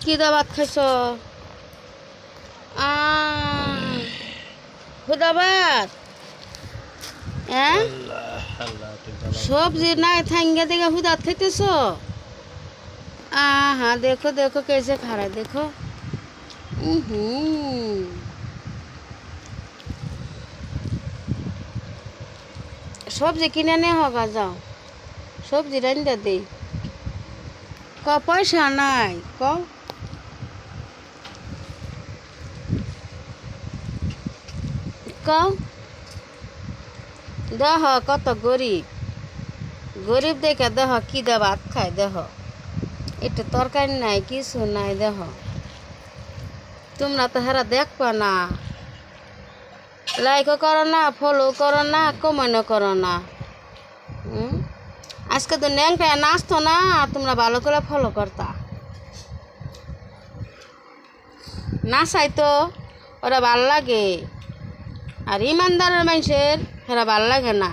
কি দা ভাত খাইছ? হুদা ভাত? হ্যাঁ, সবজি নাই থাঙ্গে দেখে হুদাত খাইতেছ? हाँ देखो देखो कैसे खा रहा है देखो। सब्जी किने नहीं होगा जाओ सब्जी रांधा दे क पैसा নাই क देह कत गरीब देखे देह कि दे भात खाए देह একটু তরকারি নাই কিছু নাই দেখো তোমরা তো হেরা দেখবা না লাইকও করো না ফলো করো না কমেন্টও করো না আজকে তো ন্যাংটা নাচতো না তোমরা ভালো করে ফলো করতা নাচাই তো ওরা ভাল লাগে আর ইমানদারের মানুষের হেরা ভাল লাগে না।